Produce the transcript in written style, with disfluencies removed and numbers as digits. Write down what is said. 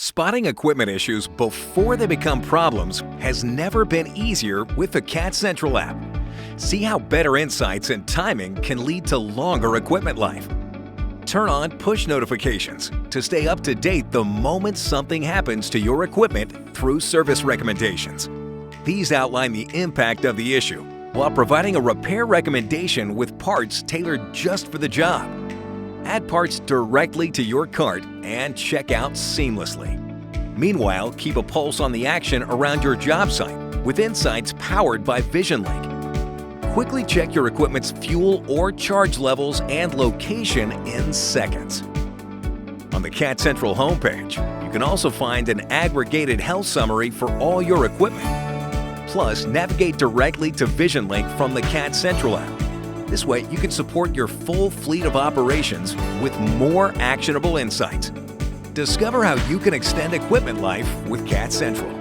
Spotting equipment issues before they become problems has never been easier with the CAT Central app. See how better insights and timing can lead to longer equipment life. Turn on push notifications to stay up to date the moment something happens to your equipment through service recommendations. These outline the impact of the issue while providing a repair recommendation with parts tailored just for the job. Add parts directly to your cart and check out seamlessly. Meanwhile, keep a pulse on the action around your job site with insights powered by VisionLink. Quickly check your equipment's fuel or charge levels and location in seconds. On the CAT Central homepage, you can also find an aggregated health summary for all your equipment. Plus, navigate directly to VisionLink from the CAT Central app. This way, you can support your full fleet of operations with more actionable insights. Discover how you can extend equipment life with CAT Central.